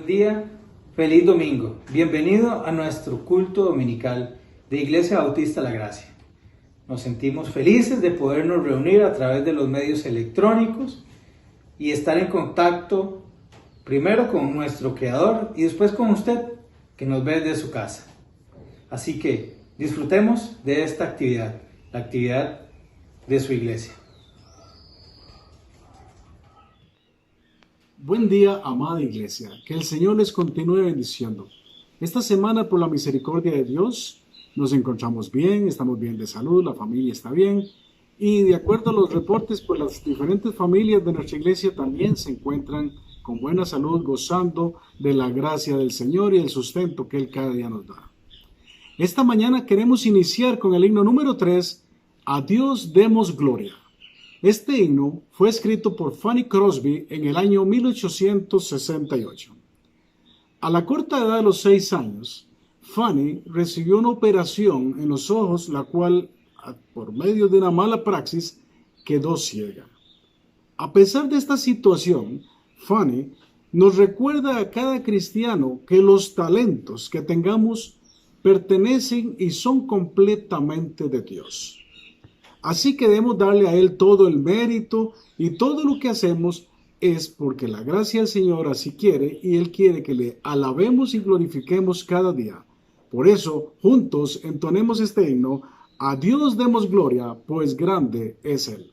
día, feliz domingo. Bienvenido a nuestro culto dominical de Iglesia Bautista La Gracia. Nos sentimos felices de podernos reunir a través de los medios electrónicos y estar en contacto primero con nuestro Creador y después con usted que nos ve desde su casa. Así que disfrutemos de esta actividad, la actividad de su iglesia. Buen día, amada iglesia. Que el Señor les continúe bendiciendo. Esta semana, por la misericordia de Dios, nos encontramos bien, estamos bien de salud, la familia está bien. Y de acuerdo a los reportes, pues las diferentes familias de nuestra iglesia también se encuentran con buena salud, gozando de la gracia del Señor y el sustento que Él cada día nos da. Esta mañana queremos iniciar con el himno número 3, A Dios demos gloria. Este himno fue escrito por Fanny Crosby en el año 1868. A la corta edad de los 6 años, Fanny recibió una operación en los ojos, la cual, por medio de una mala praxis, quedó ciega. A pesar de esta situación, Fanny nos recuerda a cada cristiano que los talentos que tengamos pertenecen y son completamente de Dios. Así que debemos darle a Él todo el mérito y todo lo que hacemos es porque la gracia del Señor así quiere y Él quiere que le alabemos y glorifiquemos cada día. Por eso, juntos entonemos este himno, A Dios demos gloria, pues grande es Él.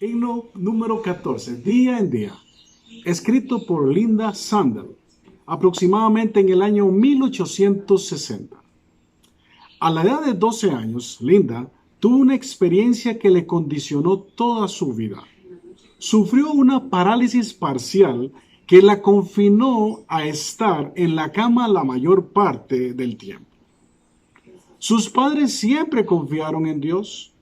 Himno número 14, Día en Día, escrito por Linda Sandel, aproximadamente en el año 1860. A la edad de 12 años, Linda tuvo una experiencia que le condicionó toda su vida. Sufrió una parálisis parcial que la confinó a estar en la cama la mayor parte del tiempo. Sus padres siempre confiaron en Dios.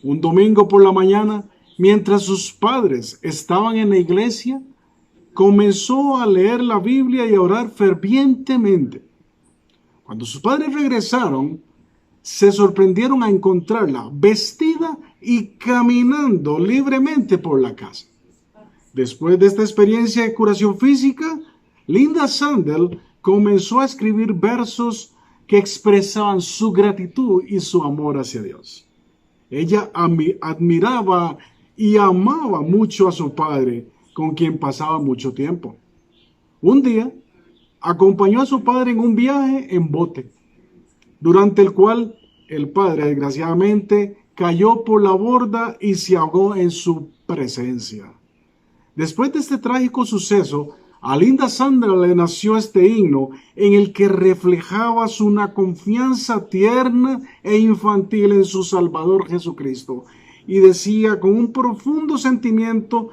Un domingo por la mañana, mientras sus padres estaban en la iglesia, comenzó a leer la Biblia y a orar fervientemente. Cuando sus padres regresaron, se sorprendieron a encontrarla vestida y caminando libremente por la casa. Después de esta experiencia de curación física, Linda Sandel comenzó a escribir versos que expresaban su gratitud y su amor hacia Dios. Ella admiraba y amaba mucho a su padre, con quien pasaba mucho tiempo. Un día, acompañó a su padre en un viaje en bote, durante el cual el padre, desgraciadamente, cayó por la borda y se ahogó en su presencia. Después de este trágico suceso, a Linda Sandel le nació este himno en el que reflejaba una confianza tierna e infantil en su Salvador Jesucristo, y decía con un profundo sentimiento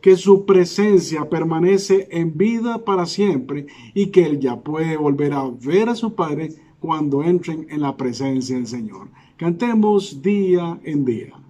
que su presencia permanece en vida para siempre y que él ya puede volver a ver a su Padre cuando entren en la presencia del Señor. Cantemos día en día.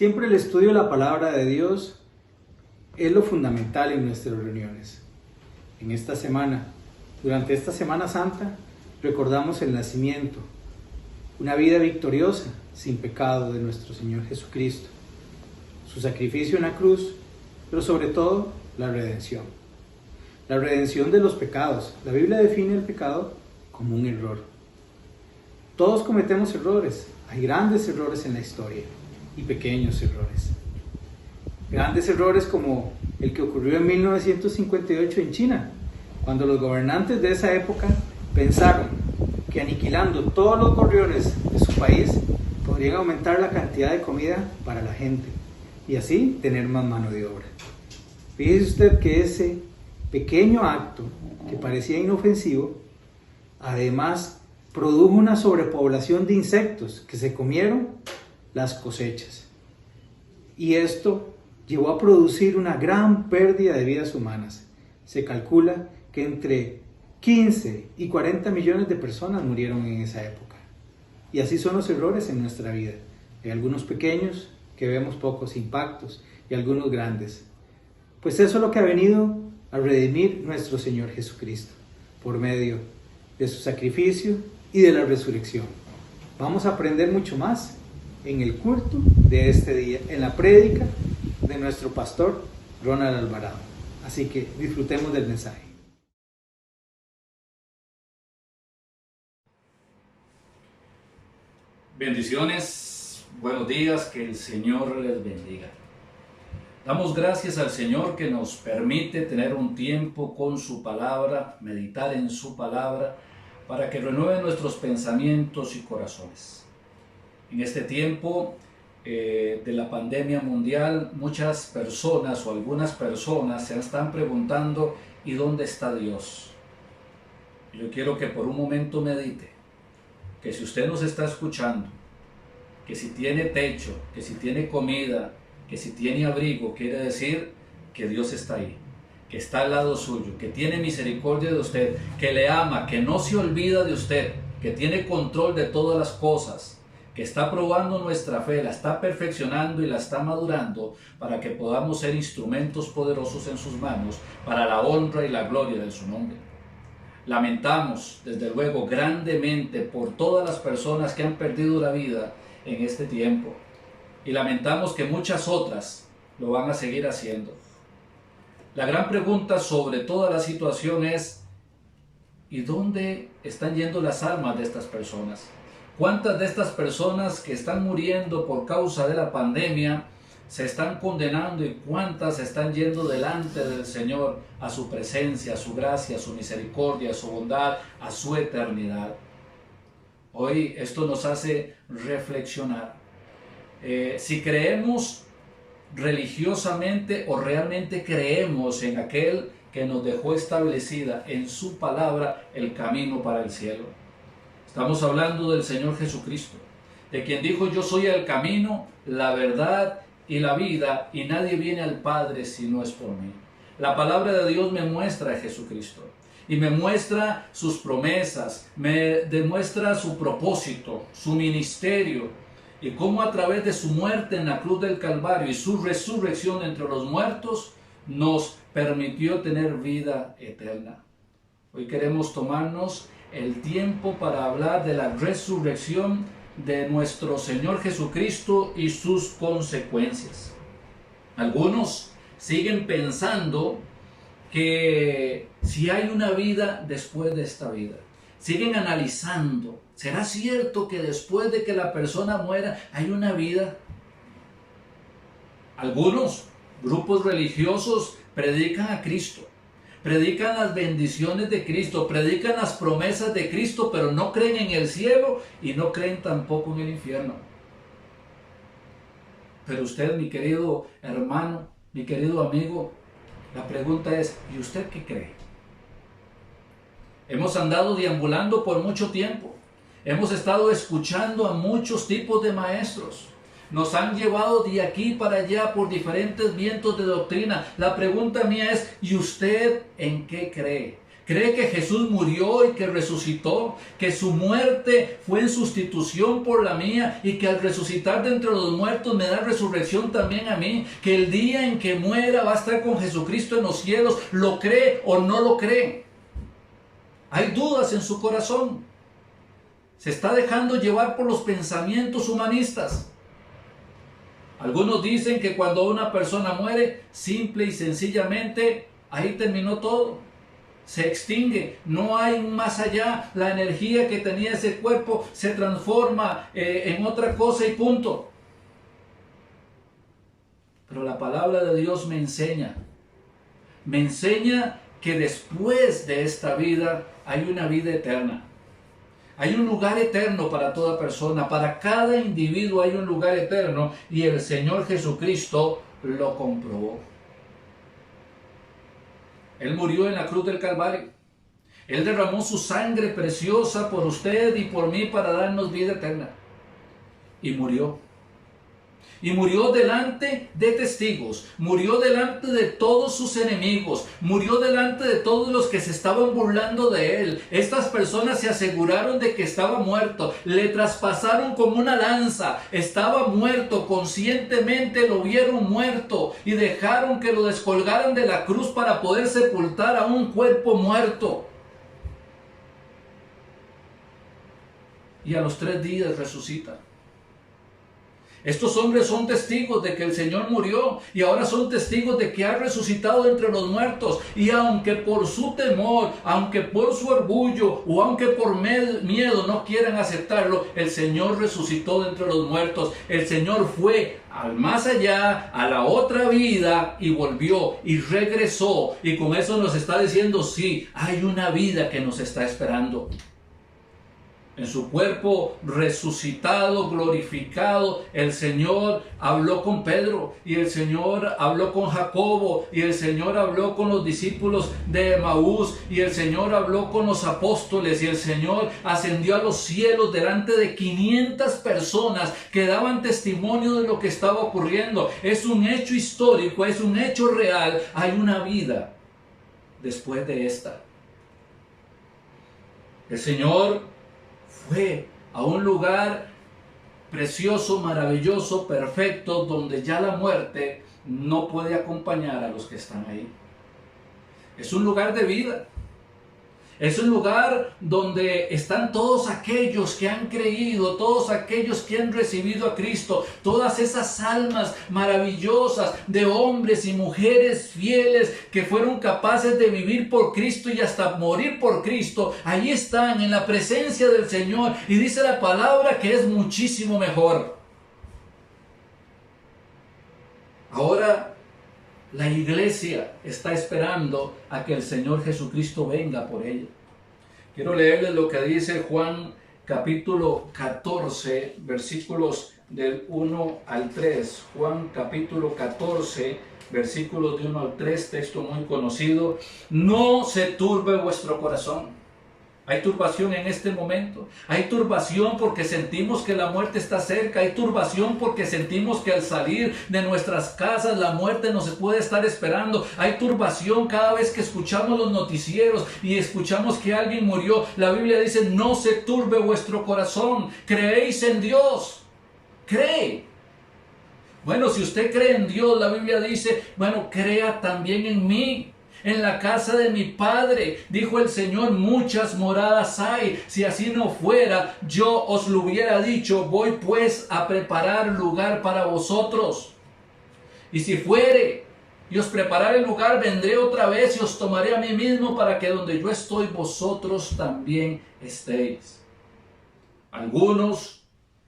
Siempre el estudio de la palabra de Dios es lo fundamental en nuestras reuniones. En esta semana, durante esta Semana Santa, recordamos el nacimiento, una vida victoriosa, sin pecado de nuestro Señor Jesucristo, su sacrificio en la cruz, pero sobre todo la redención. La redención de los pecados. La Biblia define el pecado como un error. Todos cometemos errores. Hay grandes errores en la historia y pequeños errores. Grandes errores como el que ocurrió en 1958 en China, cuando los gobernantes de esa época pensaron que aniquilando todos los gorriones de su país podrían aumentar la cantidad de comida para la gente y así tener más mano de obra. Fíjese usted que ese pequeño acto que parecía inofensivo, además produjo una sobrepoblación de insectos que se comieron las cosechas. Y esto llevó a producir una gran pérdida de vidas humanas. Se calcula que entre 15 y 40 millones de personas murieron en esa época. Y así son los errores en nuestra vida. Hay algunos pequeños que vemos pocos impactos y algunos grandes. Pues eso es lo que ha venido a redimir nuestro Señor Jesucristo por medio de su sacrificio y de la resurrección. Vamos a aprender mucho más en el culto de este día, en la prédica de nuestro pastor Ronald Alvarado. Así que disfrutemos del mensaje. Bendiciones, buenos días, que el Señor les bendiga. Damos gracias al Señor que nos permite tener un tiempo con su palabra, meditar en su palabra, para que renueve nuestros pensamientos y corazones. En este tiempo de la pandemia mundial, muchas personas o algunas personas se están preguntando: ¿y dónde está Dios? Yo quiero que por un momento medite que si usted nos está escuchando, que si tiene techo, que si tiene comida, que si tiene abrigo, quiere decir que Dios está ahí, que está al lado suyo, que tiene misericordia de usted, que le ama, que no se olvida de usted, que tiene control de todas las cosas, que está probando nuestra fe, la está perfeccionando y la está madurando para que podamos ser instrumentos poderosos en sus manos para la honra y la gloria de su nombre. Lamentamos, desde luego, grandemente por todas las personas que han perdido la vida en este tiempo, y lamentamos que muchas otras lo van a seguir haciendo. La gran pregunta sobre toda la situación es: ¿y dónde están yendo las almas de estas personas? ¿Cuántas de estas personas que están muriendo por causa de la pandemia se están condenando y cuántas están yendo delante del Señor a su presencia, a su gracia, a su misericordia, a su bondad, a su eternidad? Hoy esto nos hace reflexionar. Si creemos religiosamente o realmente creemos en aquel que nos dejó establecida en su palabra el camino para el cielo. Estamos hablando del Señor Jesucristo, de quien dijo: yo soy el camino, la verdad y la vida, y nadie viene al Padre si no es por mí. La palabra de Dios me muestra a Jesucristo y me muestra sus promesas, me demuestra su propósito, su ministerio, y cómo a través de su muerte en la cruz del Calvario y su resurrección entre los muertos nos permitió tener vida eterna. Hoy queremos tomarnos el tiempo para hablar de la resurrección de nuestro Señor Jesucristo y sus consecuencias. Algunos siguen pensando que si hay una vida después de esta vida. Siguen analizando: ¿será cierto que después de que la persona muera hay una vida? Algunos grupos religiosos predican a Cristo, predican las bendiciones de Cristo, predican las promesas de Cristo, pero no creen en el cielo y no creen tampoco en el infierno. Pero usted, mi querido hermano, mi querido amigo, la pregunta es: ¿y usted qué cree? Hemos andado deambulando por mucho tiempo. Hemos estado escuchando a muchos tipos de maestros. Nos han llevado de aquí para allá por diferentes vientos de doctrina. La pregunta mía es: ¿y usted en qué cree? ¿Cree que Jesús murió y que resucitó? ¿Que su muerte fue en sustitución por la mía y que al resucitar de entre los muertos me da resurrección también a mí? ¿Que el día en que muera va a estar con Jesucristo en los cielos? ¿Lo cree o no lo cree? Hay dudas en su corazón. Se está dejando llevar por los pensamientos humanistas. Algunos dicen que cuando una persona muere, simple y sencillamente, ahí terminó todo. Se extingue, no hay un más allá. La energía que tenía ese cuerpo se transforma en otra cosa y punto. Pero la palabra de Dios me enseña que después de esta vida hay una vida eterna. Hay un lugar eterno para toda persona, para cada individuo hay un lugar eterno y el Señor Jesucristo lo comprobó. Él murió en la cruz del Calvario. Él derramó su sangre preciosa por usted y por mí para darnos vida eterna. Y murió. Y murió delante de testigos, murió delante de todos sus enemigos, murió delante de todos los que se estaban burlando de él. Estas personas se aseguraron de que estaba muerto, le traspasaron como una lanza, estaba muerto, conscientemente lo vieron muerto y dejaron que lo descolgaran de la cruz para poder sepultar a un cuerpo muerto. Y a los 3 días resucita. Estos hombres son testigos de que el Señor murió y ahora son testigos de que ha resucitado entre los muertos. Y aunque por su temor, aunque por su orgullo o aunque por miedo no quieran aceptarlo, el Señor resucitó de entre los muertos. El Señor fue al más allá, a la otra vida y volvió y regresó. Y con eso nos está diciendo, sí, hay una vida que nos está esperando. En su cuerpo resucitado, glorificado, el Señor habló con Pedro y el Señor habló con Jacobo y el Señor habló con los discípulos de Emaús y el Señor habló con los apóstoles y el Señor ascendió a los cielos delante de 500 personas que daban testimonio de lo que estaba ocurriendo. Es un hecho histórico, es un hecho real. Hay una vida después de esta. El Señor fue a un lugar precioso, maravilloso, perfecto, donde ya la muerte no puede acompañar a los que están ahí. Es un lugar de vida. Es un lugar donde están todos aquellos que han creído, todos aquellos que han recibido a Cristo, todas esas almas maravillosas de hombres y mujeres fieles que fueron capaces de vivir por Cristo y hasta morir por Cristo. Ahí están en la presencia del Señor y dice la palabra que es muchísimo mejor. Ahora la iglesia está esperando a que el Señor Jesucristo venga por ella. Quiero leerles lo que dice Juan capítulo 14, versículos del 1 al 3. Juan capítulo 14, versículos de 1 al 3, texto muy conocido. No se turbe vuestro corazón. Hay turbación en este momento. Hay turbación porque sentimos que la muerte está cerca. Hay turbación porque sentimos que al salir de nuestras casas la muerte nos puede estar esperando. Hay turbación cada vez que escuchamos los noticieros y escuchamos que alguien murió. La Biblia dice, no se turbe vuestro corazón. Creéis en Dios. Cree. Bueno, si usted cree en Dios, la Biblia dice, bueno, crea también en mí. En la casa de mi Padre, dijo el Señor, muchas moradas hay. Si así no fuera, yo os lo hubiera dicho. Voy pues a preparar lugar para vosotros. Y si fuere y os prepararé el lugar, vendré otra vez y os tomaré a mí mismo para que donde yo estoy, vosotros también estéis. Algunos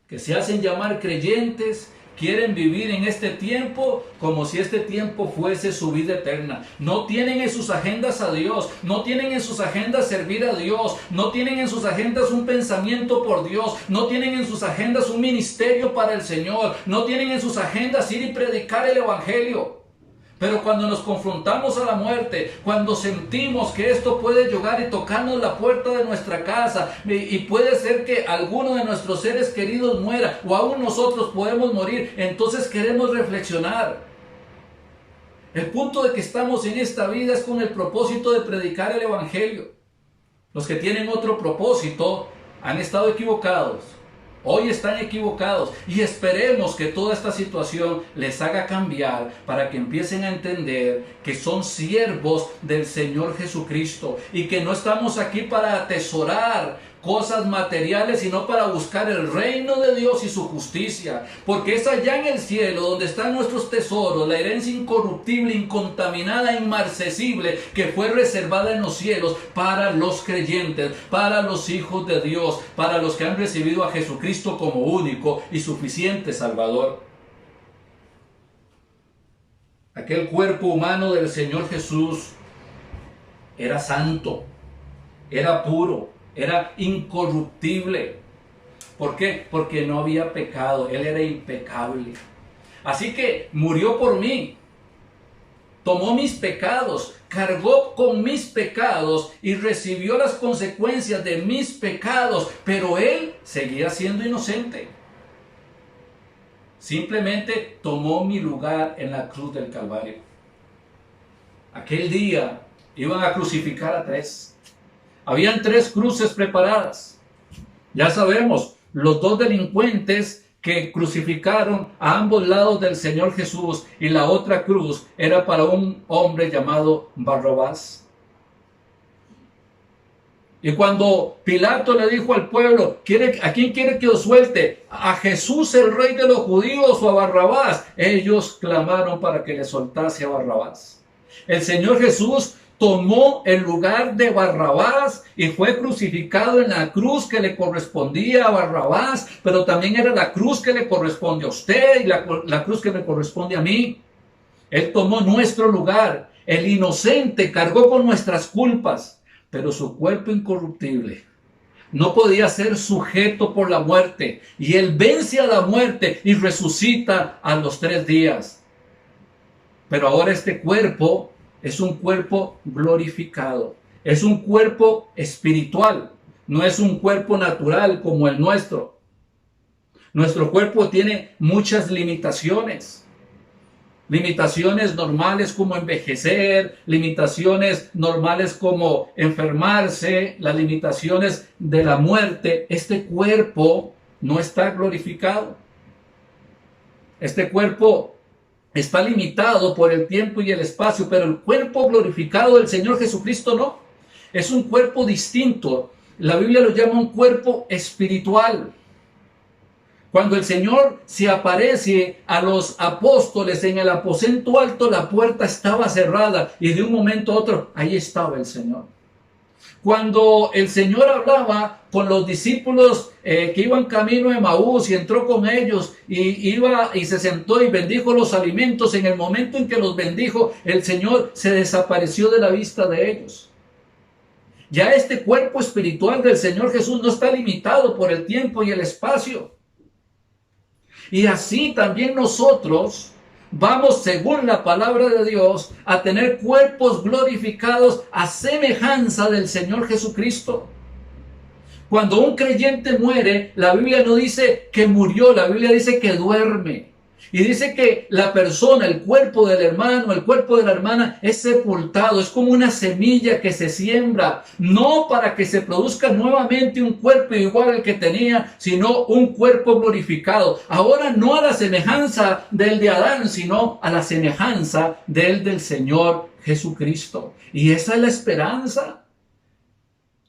que se hacen llamar creyentes quieren vivir en este tiempo como si este tiempo fuese su vida eterna. No tienen en sus agendas a Dios, no tienen en sus agendas servir a Dios, no tienen en sus agendas un pensamiento por Dios, no tienen en sus agendas un ministerio para el Señor, no tienen en sus agendas ir y predicar el Evangelio. Pero cuando nos confrontamos a la muerte, cuando sentimos que esto puede llegar y tocarnos la puerta de nuestra casa y puede ser que alguno de nuestros seres queridos muera o aún nosotros podemos morir, entonces queremos reflexionar. El punto de que estamos en esta vida es con el propósito de predicar el Evangelio. Los que tienen otro propósito han estado equivocados. Hoy están equivocados y esperemos que toda esta situación les haga cambiar para que empiecen a entender que son siervos del Señor Jesucristo y que no estamos aquí para atesorar cosas materiales, sino para buscar el reino de Dios y su justicia, porque es allá en el cielo donde están nuestros tesoros, la herencia incorruptible, incontaminada, inmarcesible, que fue reservada en los cielos para los creyentes, para los hijos de Dios, para los que han recibido a Jesucristo como único y suficiente Salvador. Aquel cuerpo humano del Señor Jesús era santo, era puro, era incorruptible. ¿Por qué? Porque no había pecado, Él era impecable. Así que murió por mí, tomó mis pecados, cargó con mis pecados y recibió las consecuencias de mis pecados, pero Él seguía siendo inocente. Simplemente tomó mi lugar en la cruz del Calvario. Aquel día iban a crucificar a 3. Habían 3 cruces preparadas. Ya sabemos, los 2 delincuentes que crucificaron a ambos lados del Señor Jesús, y la otra cruz era para un hombre llamado Barrabás. Y cuando Pilato le dijo al pueblo, ¿a quién quiere que os suelte? ¿A Jesús el rey de los judíos o a Barrabás? Ellos clamaron para que le soltase a Barrabás. El Señor Jesús tomó el lugar de Barrabás y fue crucificado en la cruz que le correspondía a Barrabás, pero también era la cruz que le corresponde a usted y la cruz que le corresponde a mí. Él tomó nuestro lugar, el inocente cargó con nuestras culpas, pero su cuerpo incorruptible no podía ser sujeto por la muerte, y Él vence a la muerte y resucita a los 3 días. Pero ahora este cuerpo es un cuerpo glorificado, es un cuerpo espiritual, no es un cuerpo natural como el nuestro. Nuestro cuerpo tiene muchas limitaciones. Limitaciones normales como envejecer, limitaciones normales como enfermarse, las limitaciones de la muerte. Este cuerpo no está glorificado. Este cuerpo está limitado por el tiempo y el espacio, pero el cuerpo glorificado del Señor Jesucristo no. Es un cuerpo distinto. La Biblia lo llama un cuerpo espiritual. Cuando el Señor se aparece a los apóstoles en el aposento alto, la puerta estaba cerrada y de un momento a otro, ahí estaba el Señor. Cuando el Señor hablaba con los discípulos que iban camino a Emaús y entró con ellos y se sentó y bendijo los alimentos, en el momento en que los bendijo, el Señor se desapareció de la vista de ellos. Ya este cuerpo espiritual del Señor Jesús no está limitado por el tiempo y el espacio. Y así también nosotros vamos, según la palabra de Dios, a tener cuerpos glorificados a semejanza del Señor Jesucristo. Cuando un creyente muere, la Biblia no dice que murió, la Biblia dice que duerme. Y dice que la persona, el cuerpo del hermano, el cuerpo de la hermana es sepultado, es como una semilla que se siembra, no para que se produzca nuevamente un cuerpo igual al que tenía, sino un cuerpo glorificado. Ahora no a la semejanza del de Adán, sino a la semejanza del Señor Jesucristo. Y esa es la esperanza.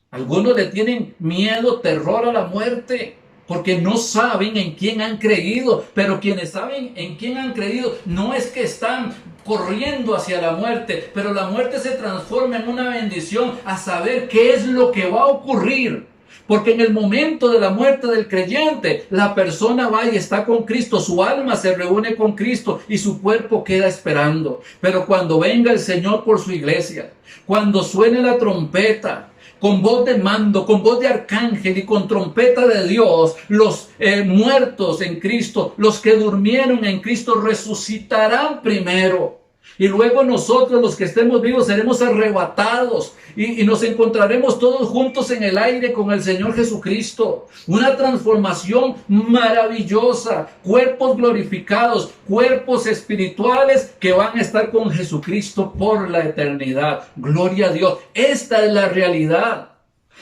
Algunos le tienen miedo, terror a la muerte, porque no saben en quién han creído. Pero quienes saben en quién han creído, no es que están corriendo hacia la muerte, pero la muerte se transforma en una bendición a saber qué es lo que va a ocurrir. Porque en el momento de la muerte del creyente, la persona va y está con Cristo, su alma se reúne con Cristo y su cuerpo queda esperando. Pero cuando venga el Señor por su iglesia, cuando suene la trompeta, con voz de mando, con voz de arcángel y con trompeta de Dios, los muertos en Cristo, los que durmieron en Cristo, resucitarán primero. Y luego nosotros, los que estemos vivos, seremos arrebatados y nos encontraremos todos juntos en el aire con el Señor Jesucristo. Una transformación maravillosa, cuerpos glorificados, cuerpos espirituales que van a estar con Jesucristo por la eternidad. Gloria a Dios. Esta es la realidad.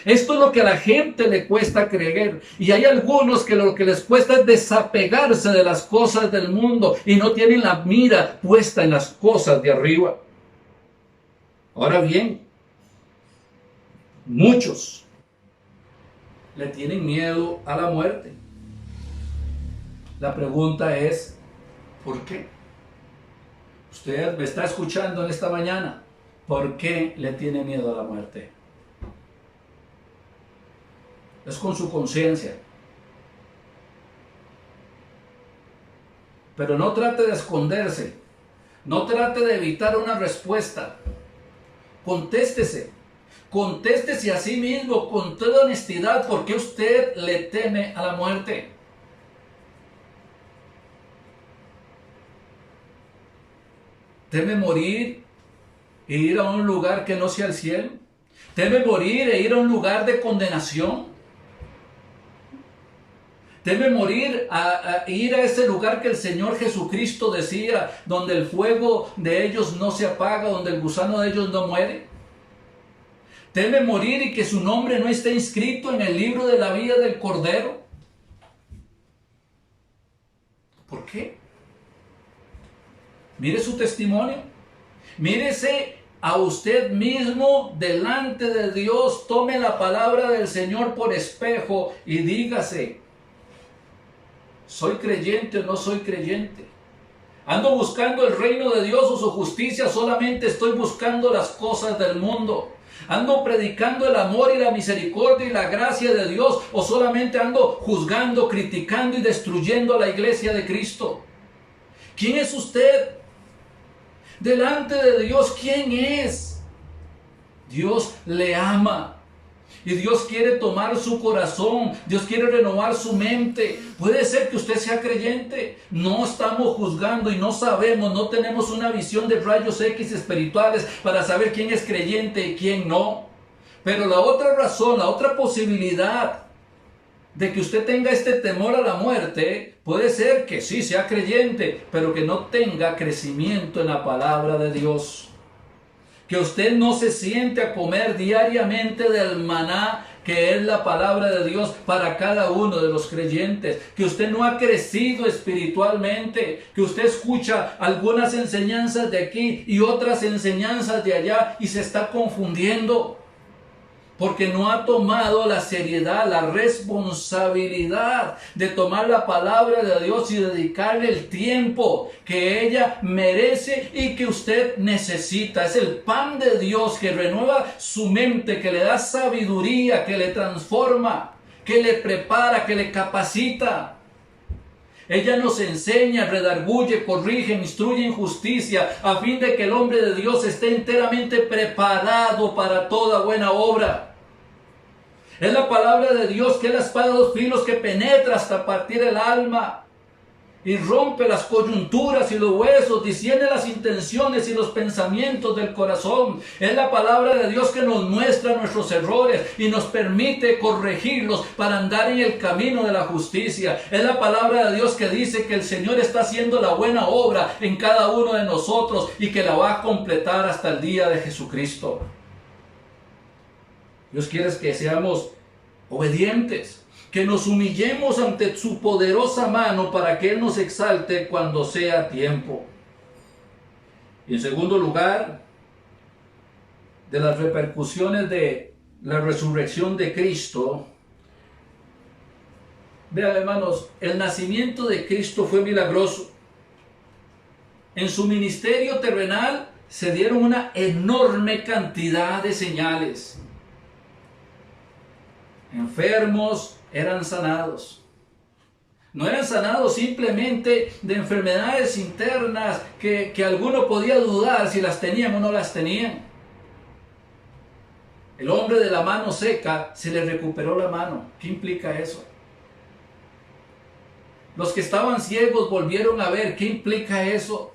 Esto es lo que a la gente le cuesta creer. Y hay algunos que lo que les cuesta es desapegarse de las cosas del mundo y no tienen la mira puesta en las cosas de arriba. Ahora bien, muchos le tienen miedo a la muerte. La pregunta es, ¿por qué? Usted me está escuchando en esta mañana. ¿Por qué le tiene miedo a la muerte? Es con su conciencia. Pero no trate de esconderse. No trate de evitar una respuesta. Contéstese. Contéstese a sí mismo con toda honestidad, ¿por qué usted le teme a la muerte? ¿Teme morir e ir a un lugar que no sea el cielo? ¿Teme morir e ir a un lugar de condenación? ¿Teme morir a ir a ese lugar que el Señor Jesucristo decía, donde el fuego de ellos no se apaga, donde el gusano de ellos no muere? ¿Teme morir y que su nombre no esté inscrito en el libro de la vida del Cordero? ¿Por qué? Mire su testimonio. Mírese a usted mismo delante de Dios. Tome la palabra del Señor por espejo y dígase: ¿soy creyente o no soy creyente? ¿Ando buscando el reino de Dios o su justicia? ¿Solamente estoy buscando las cosas del mundo? ¿Ando predicando el amor y la misericordia y la gracia de Dios? ¿O solamente ando juzgando, criticando y destruyendo a la iglesia de Cristo? ¿Quién es usted? Delante de Dios, ¿quién es? Dios le ama. Y Dios quiere tomar su corazón. Dios quiere renovar su mente. Puede ser que usted sea creyente. No estamos juzgando y no sabemos, no tenemos una visión de rayos X espirituales para saber quién es creyente y quién no. Pero la otra razón, la otra posibilidad de que usted tenga este temor a la muerte, puede ser que sí sea creyente, pero que no tenga crecimiento en la palabra de Dios. Que usted no se siente a comer diariamente del maná que es la palabra de Dios para cada uno de los creyentes. Que usted no ha crecido espiritualmente. Que usted escucha algunas enseñanzas de aquí y otras enseñanzas de allá y se está confundiendo. Porque no ha tomado la seriedad, la responsabilidad de tomar la palabra de Dios y dedicarle el tiempo que ella merece y que usted necesita. Es el pan de Dios que renueva su mente, que le da sabiduría, que le transforma, que le prepara, que le capacita. Ella nos enseña, redarguye, corrige, instruye en justicia, a fin de que el hombre de Dios esté enteramente preparado para toda buena obra. Es la palabra de Dios que es la espada de dos filos que penetra hasta partir el alma y rompe las coyunturas y los huesos, discierne las intenciones y los pensamientos del corazón. Es la palabra de Dios que nos muestra nuestros errores y nos permite corregirlos para andar en el camino de la justicia. Es la palabra de Dios que dice que el Señor está haciendo la buena obra en cada uno de nosotros y que la va a completar hasta el día de Jesucristo. Dios quiere que seamos obedientes, que nos humillemos ante su poderosa mano para que Él nos exalte cuando sea tiempo. Y en segundo lugar, de las repercusiones de la resurrección de Cristo, vean, hermanos, el nacimiento de Cristo fue milagroso. En su ministerio terrenal se dieron una enorme cantidad de señales. Enfermos eran sanados. No eran sanados simplemente de enfermedades internas que alguno podía dudar si las tenían o no las tenían. El hombre de la mano seca se le recuperó la mano. ¿Qué implica eso? Los que estaban ciegos volvieron a ver. ¿Qué implica eso?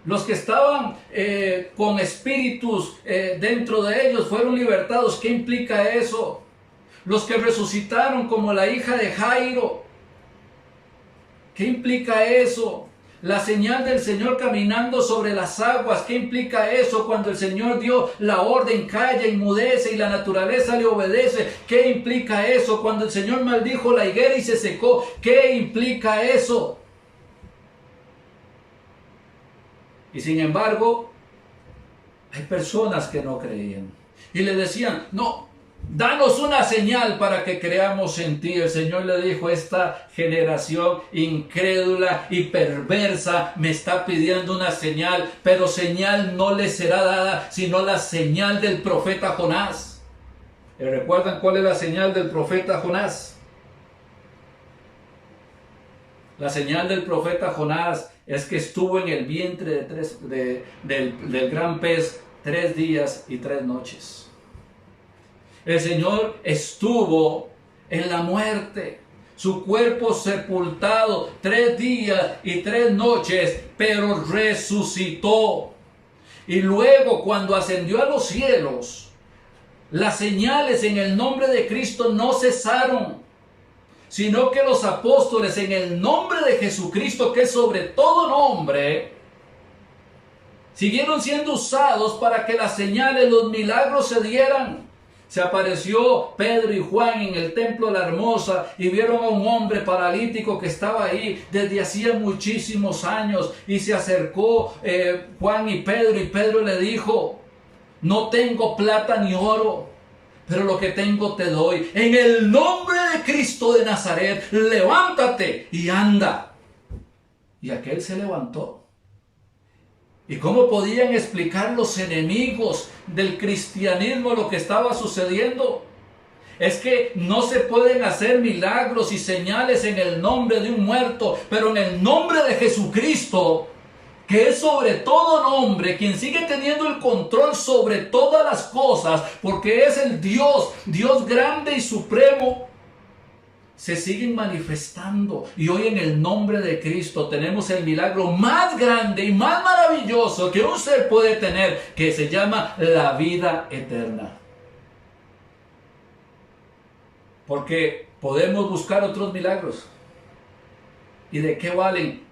Los que estaban con espíritus dentro de ellos fueron libertados. ¿Qué implica eso? Los que resucitaron como la hija de Jairo. ¿Qué implica eso? La señal del Señor caminando sobre las aguas. ¿Qué implica eso? Cuando el Señor dio la orden, calla, enmudece y la naturaleza le obedece. ¿Qué implica eso? Cuando el Señor maldijo la higuera y se secó. ¿Qué implica eso? Y sin embargo, hay personas que no creían. Y le decían, no, danos una señal para que creamos en ti. El Señor le dijo, esta generación incrédula y perversa me está pidiendo una señal, pero señal no le será dada, sino la señal del profeta Jonás. ¿Y recuerdan cuál es la señal del profeta Jonás? La señal del profeta Jonás es que estuvo en el vientre del gran pez 3 días y 3 noches. El Señor estuvo en la muerte, su cuerpo sepultado 3 días y 3 noches, pero resucitó. Y luego, cuando ascendió a los cielos, las señales en el nombre de Cristo no cesaron, sino que los apóstoles, en el nombre de Jesucristo, que es sobre todo nombre, siguieron siendo usados para que las señales, los milagros se dieran. Se apareció Pedro y Juan en el templo de la Hermosa y vieron a un hombre paralítico que estaba ahí desde hacía muchísimos años, y se acercó Juan y Pedro le dijo: no tengo plata ni oro, pero lo que tengo te doy. En el nombre de Cristo de Nazaret, levántate y anda. Y aquel se levantó. ¿Y cómo podían explicar los enemigos del cristianismo lo que estaba sucediendo? Es que no se pueden hacer milagros y señales en el nombre de un muerto, pero en el nombre de Jesucristo, que es sobre todo nombre, quien sigue teniendo el control sobre todas las cosas, porque es el Dios grande y supremo, se siguen manifestando. Y hoy, en el nombre de Cristo, tenemos el milagro más grande y más maravilloso que un ser puede tener, que se llama la vida eterna. Porque podemos buscar otros milagros. ¿Y de qué valen?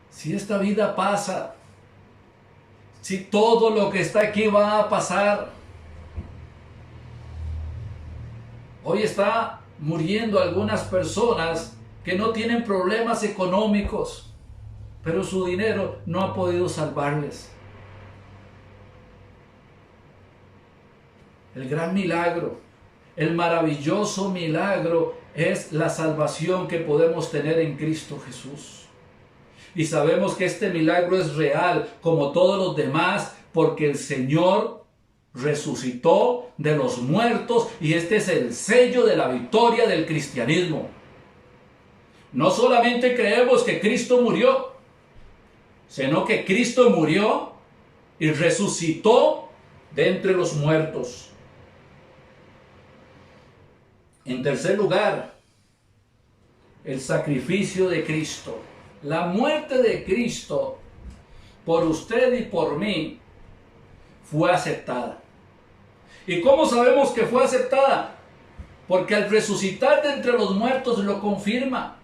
Si esta vida pasa, si todo lo que está aquí va a pasar. Hoy está muriendo algunas personas que no tienen problemas económicos, pero su dinero no ha podido salvarles. El gran milagro, el maravilloso milagro, es la salvación que podemos tener en Cristo Jesús. Y sabemos que este milagro es real, como todos los demás, porque el Señor resucitó de los muertos, y este es el sello de la victoria del cristianismo. No solamente creemos que Cristo murió, sino que Cristo murió y resucitó de entre los muertos. En tercer lugar, el sacrificio de Cristo. La muerte de Cristo por usted y por mí fue aceptada. ¿Y cómo sabemos que fue aceptada? Porque al resucitar de entre los muertos lo confirma.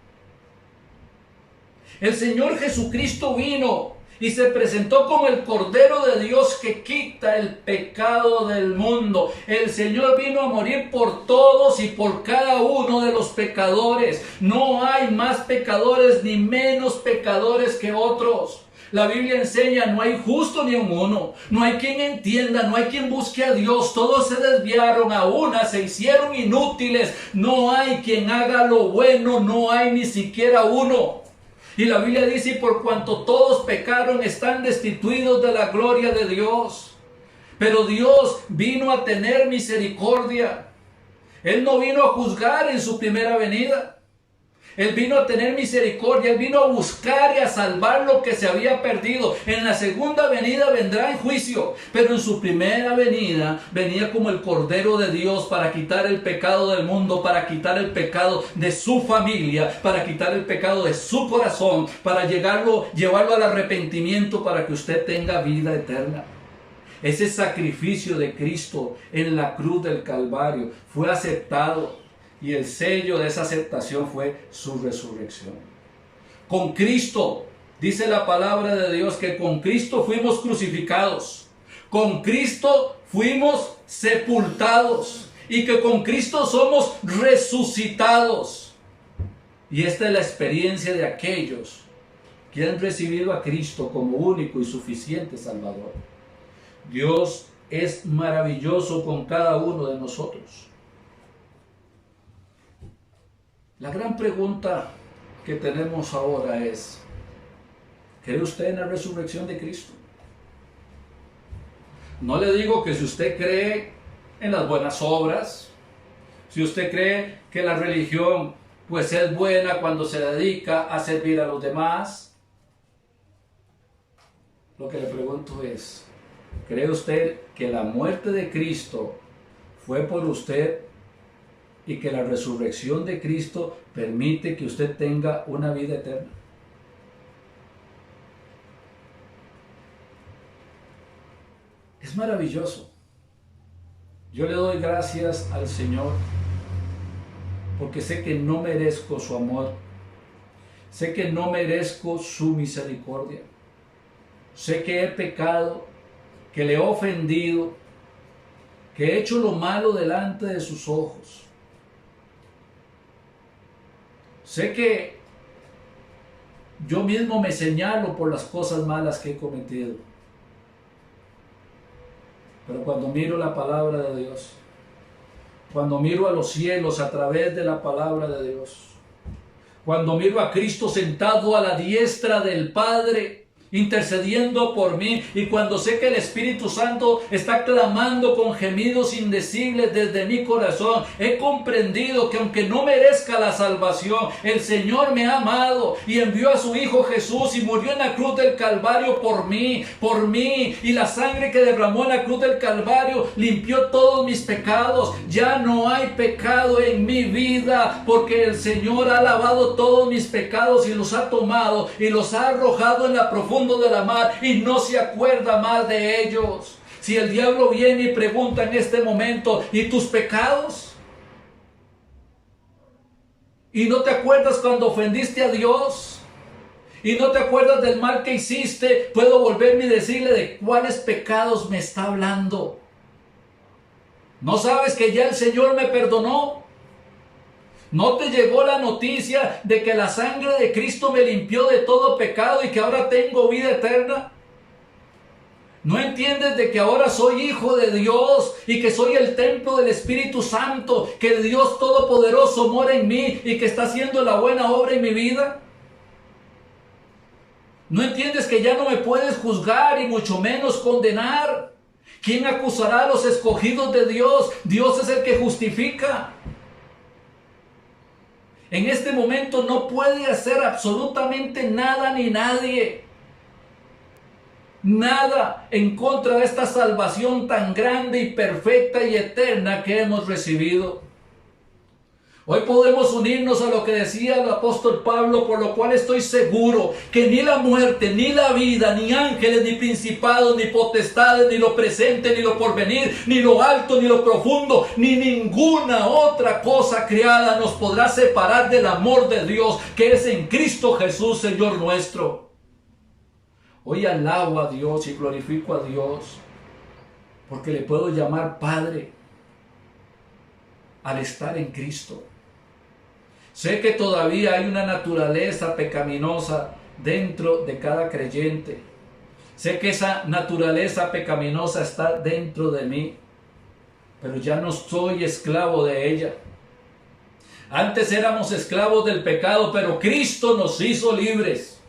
El Señor Jesucristo vino y se presentó como el Cordero de Dios que quita el pecado del mundo. El Señor vino a morir por todos y por cada uno de los pecadores. No hay más pecadores ni menos pecadores que otros. La Biblia enseña: no hay justo ni un uno, no hay quien entienda, no hay quien busque a Dios. Todos se desviaron, a una se hicieron inútiles. No hay quien haga lo bueno, no hay ni siquiera uno. Y la Biblia dice: y por cuanto todos pecaron, están destituidos de la gloria de Dios. Pero Dios vino a tener misericordia. Él no vino a juzgar en su primera venida. Él vino a tener misericordia, Él vino a buscar y a salvar lo que se había perdido. En la segunda venida vendrá en juicio, pero en su primera venida venía como el Cordero de Dios para quitar el pecado del mundo, para quitar el pecado de su familia, para quitar el pecado de su corazón, para llevarlo al arrepentimiento, para que usted tenga vida eterna. Ese sacrificio de Cristo en la cruz del Calvario fue aceptado. Y el sello de esa aceptación fue su resurrección. Con Cristo, dice la palabra de Dios, que con Cristo fuimos crucificados. Con Cristo fuimos sepultados. Y que con Cristo somos resucitados. Y esta es la experiencia de aquellos que han recibido a Cristo como único y suficiente Salvador. Dios es maravilloso con cada uno de nosotros. La gran pregunta que tenemos ahora es: ¿cree usted en la resurrección de Cristo? No le digo que si usted cree en las buenas obras, si usted cree que la religión pues es buena cuando se dedica a servir a los demás. Lo que le pregunto es: ¿Cree usted que la muerte de Cristo fue por usted y que la resurrección de Cristo permite que usted tenga una vida eterna? Es maravilloso. Yo le doy gracias al Señor porque sé que no merezco su amor. Sé que no merezco su misericordia. Sé que he pecado, que le he ofendido, que he hecho lo malo delante de sus ojos. Sé que yo mismo me señalo por las cosas malas que he cometido. Pero cuando miro la palabra de Dios, cuando miro a los cielos a través de la palabra de Dios, cuando miro a Cristo sentado a la diestra del Padre, intercediendo por mí, y cuando sé que el Espíritu Santo está clamando con gemidos indecibles desde mi corazón, he comprendido que aunque no merezca la salvación, el Señor me ha amado y envió a su Hijo Jesús y murió en la cruz del Calvario por mí, y la sangre que derramó en la cruz del Calvario limpió todos mis pecados. Ya no hay pecado en mi vida, porque el Señor ha lavado todos mis pecados y los ha tomado y los ha arrojado en la profunda de la mar, y no se acuerda más de ellos. Si el diablo viene y pregunta en este momento, ¿y tus pecados? ¿Y no te acuerdas cuando ofendiste a Dios? ¿Y no te acuerdas del mal que hiciste? Puedo volverme y decirle de cuáles pecados me está hablando. ¿No sabes que ya el Señor me perdonó? ¿No te llegó la noticia de que la sangre de Cristo me limpió de todo pecado y que ahora tengo vida eterna? ¿No entiendes de que ahora soy hijo de Dios y que soy el templo del Espíritu Santo, que el Dios Todopoderoso mora en mí y que está haciendo la buena obra en mi vida? ¿No entiendes que ya no me puedes juzgar y mucho menos condenar? ¿Quién acusará a los escogidos de Dios? Dios es el que justifica. En este momento no puede hacer absolutamente nada ni nadie. Nada en contra de esta salvación tan grande y perfecta y eterna que hemos recibido. Hoy podemos unirnos a lo que decía el apóstol Pablo, por lo cual estoy seguro que ni la muerte, ni la vida, ni ángeles, ni principados, ni potestades, ni lo presente, ni lo porvenir, ni lo alto, ni lo profundo, ni ninguna otra cosa creada nos podrá separar del amor de Dios que es en Cristo Jesús, Señor nuestro. Hoy alabo a Dios y glorifico a Dios porque le puedo llamar Padre al estar en Cristo. Sé que todavía hay una naturaleza pecaminosa dentro de cada creyente. Sé que esa naturaleza pecaminosa está dentro de mí, pero ya no soy esclavo de ella. Antes éramos esclavos del pecado, pero Cristo nos hizo libres.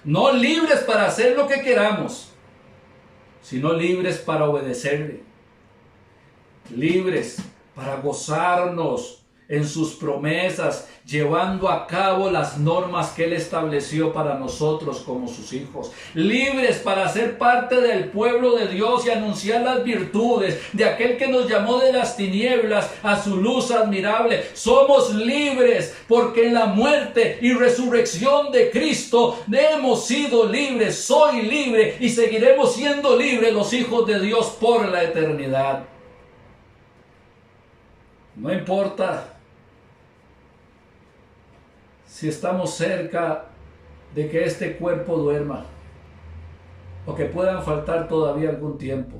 No libres para hacer lo que queramos, sino libres para obedecerle. Libres para gozarnos en sus promesas, llevando a cabo las normas que Él estableció para nosotros como sus hijos. Libres para ser parte del pueblo de Dios y anunciar las virtudes de aquel que nos llamó de las tinieblas a su luz admirable. Somos libres porque en la muerte y resurrección de Cristo hemos sido libres. Soy libre y seguiremos siendo libres los hijos de Dios por la eternidad. No importa si estamos cerca de que este cuerpo duerma o que puedan faltar todavía algún tiempo.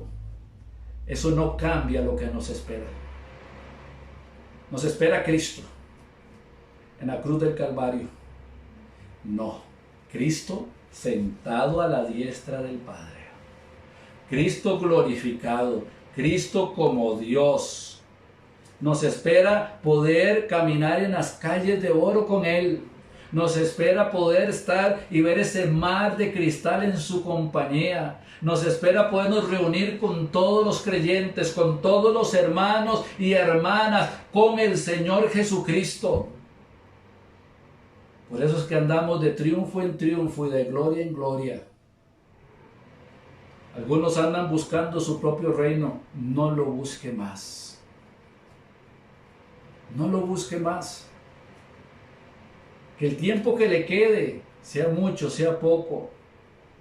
Eso no cambia lo que nos espera. Nos espera Cristo en la cruz del Calvario. No, Cristo sentado a la diestra del Padre. Cristo glorificado, Cristo como Dios. Nos espera poder caminar en las calles de oro con Él. Nos espera poder estar y ver ese mar de cristal en su compañía. Nos espera podernos reunir con todos los creyentes, con todos los hermanos y hermanas, con el Señor Jesucristo. Por eso es que andamos de triunfo en triunfo y de gloria en gloria. Algunos andan buscando su propio reino. No lo busque más. No lo busque más. Que el tiempo que le quede, sea mucho, sea poco,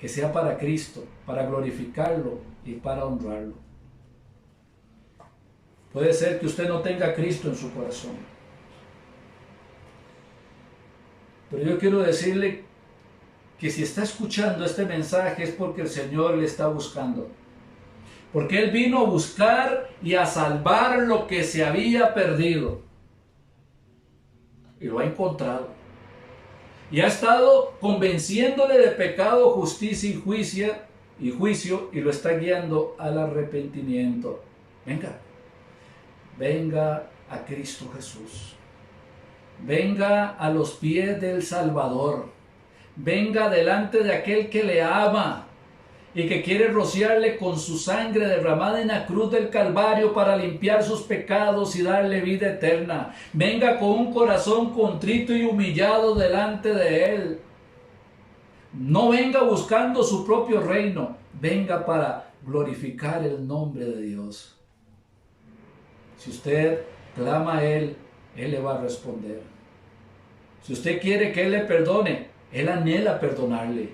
que sea para Cristo, para glorificarlo y para honrarlo. Puede ser que usted no tenga a Cristo en su corazón. Pero yo quiero decirle que si está escuchando este mensaje es porque el Señor le está buscando. Porque Él vino a buscar y a salvar lo que se había perdido. Y lo ha encontrado. Y ha estado convenciéndole de pecado, justicia y juicio y lo está guiando al arrepentimiento. Venga a Cristo Jesús. Venga a los pies del Salvador. Venga delante de aquel que le ama y que quiere rociarle con su sangre derramada en la cruz del Calvario para limpiar sus pecados y darle vida eterna. Venga con un corazón contrito y humillado delante de Él. No venga buscando su propio reino, venga para glorificar el nombre de Dios. Si usted clama a Él, Él le va a responder. Si usted quiere que Él le perdone, Él anhela perdonarle.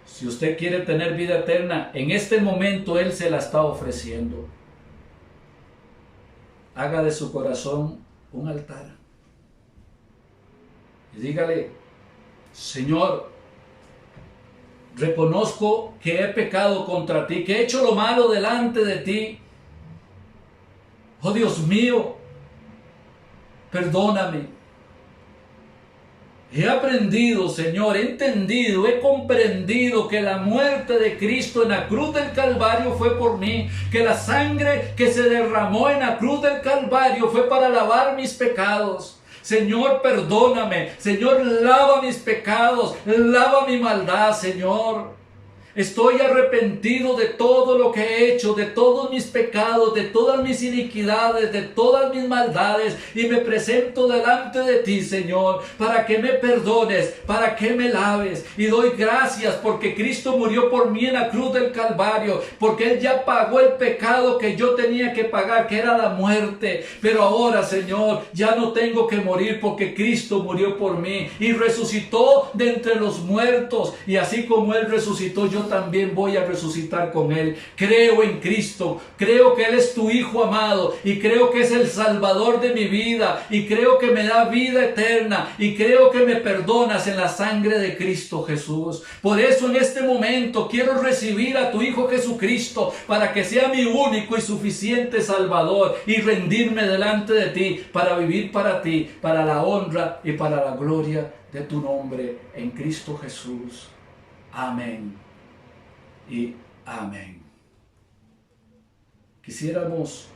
Si usted quiere tener vida eterna, en este momento Él se la está ofreciendo. Haga de su corazón un altar. Y dígale: Señor, reconozco que he pecado contra ti, que he hecho lo malo delante de ti. Oh Dios mío, perdóname. He aprendido, Señor, he entendido, he comprendido que la muerte de Cristo en la cruz del Calvario fue por mí, que la sangre que se derramó en la cruz del Calvario fue para lavar mis pecados. Señor, perdóname. Señor, lava mis pecados, lava mi maldad, Señor. Estoy arrepentido de todo lo que he hecho, de todos mis pecados, de todas mis iniquidades, de todas mis maldades, y me presento delante de ti, Señor, para que me perdones, para que me laves. Y doy gracias porque Cristo murió por mí en la cruz del Calvario, porque Él ya pagó el pecado que yo tenía que pagar, que era la muerte. Pero ahora, Señor, ya no tengo que morir porque Cristo murió por mí y resucitó de entre los muertos. Y así como Él resucitó, yo también voy a resucitar con Él. Creo en Cristo, creo que Él es tu Hijo amado y creo que es el Salvador de mi vida y creo que me da vida eterna y creo que me perdonas en la sangre de Cristo Jesús. Por eso en este momento quiero recibir a tu Hijo Jesucristo para que sea mi único y suficiente Salvador y rendirme delante de ti para vivir para ti, para la honra y para la gloria de tu nombre en Cristo Jesús. Amén y amén. Quisiéramos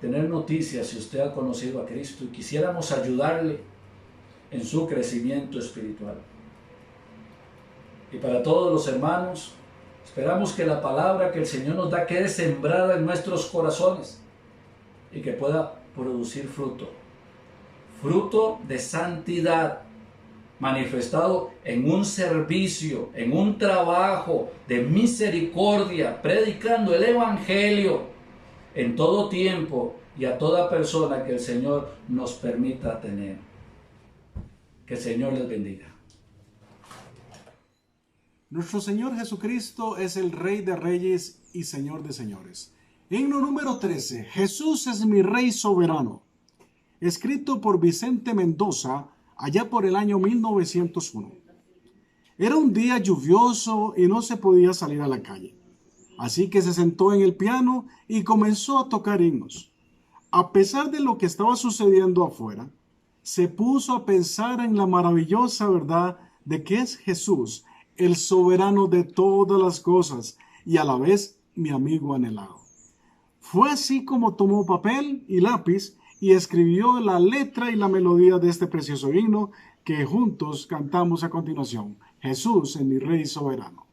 tener noticias si usted ha conocido a Cristo y quisiéramos ayudarle en su crecimiento espiritual. Y para todos los hermanos, esperamos que la palabra que el Señor nos da quede sembrada en nuestros corazones y que pueda producir fruto de santidad, manifestado en un servicio, en un trabajo de misericordia, predicando el Evangelio en todo tiempo y a toda persona que el Señor nos permita tener. Que el Señor les bendiga. Nuestro Señor Jesucristo es el Rey de Reyes y Señor de Señores. Himno número 13, Jesús es mi Rey soberano, escrito por Vicente Mendoza, allá por el año 1901. Era un día lluvioso y no se podía salir a la calle. Así que se sentó en el piano y comenzó a tocar himnos. A pesar de lo que estaba sucediendo afuera, se puso a pensar en la maravillosa verdad de que es Jesús, el soberano de todas las cosas y a la vez mi amigo anhelado. Fue así como tomó papel y lápiz y escribió la letra y la melodía de este precioso himno que juntos cantamos a continuación. Jesús es mi Rey soberano.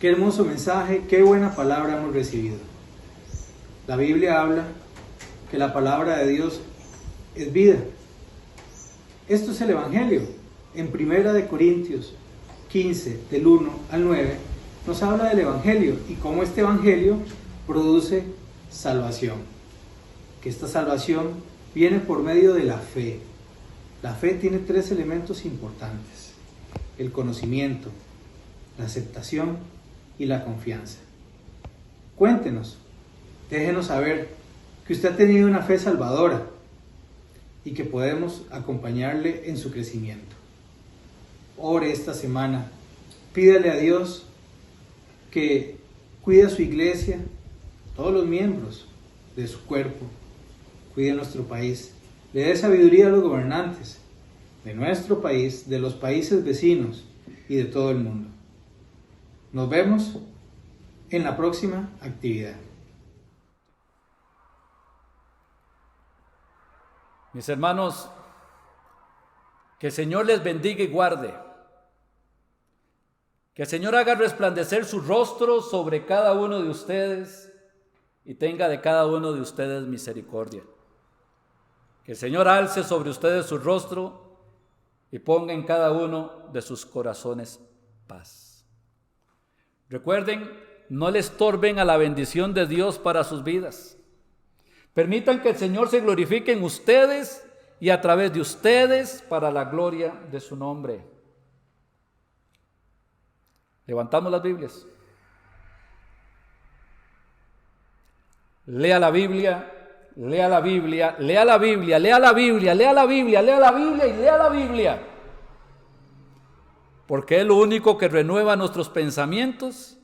Qué hermoso mensaje, qué buena palabra hemos recibido. La Biblia habla que la palabra de Dios es vida. Esto es el Evangelio. En 1 Corintios 15, del 1 al 9, nos habla del Evangelio y cómo este Evangelio produce salvación. Que esta salvación viene por medio de la fe. La fe tiene 3 elementos importantes: el conocimiento, la aceptación y la confianza. Cuéntenos, déjenos saber que usted ha tenido una fe salvadora y que podemos acompañarle en su crecimiento. Ore esta semana, pídale a Dios que cuide a su iglesia, todos los miembros de su cuerpo, cuide a nuestro país, le dé sabiduría a los gobernantes de nuestro país, de los países vecinos y de todo el mundo. Nos vemos en la próxima actividad. Mis hermanos, que el Señor les bendiga y guarde. Que el Señor haga resplandecer su rostro sobre cada uno de ustedes y tenga de cada uno de ustedes misericordia. Que el Señor alce sobre ustedes su rostro y ponga en cada uno de sus corazones paz. Recuerden, no le estorben a la bendición de Dios para sus vidas. Permitan que el Señor se glorifique en ustedes y a través de ustedes para la gloria de su nombre. Levantamos las Biblias. Lea la Biblia, lea la Biblia, lea la Biblia, lea la Biblia, lea la Biblia, lea la Biblia y lea la Biblia. Porque es lo único que renueva nuestros pensamientos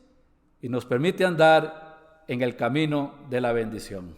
y nos permite andar en el camino de la bendición.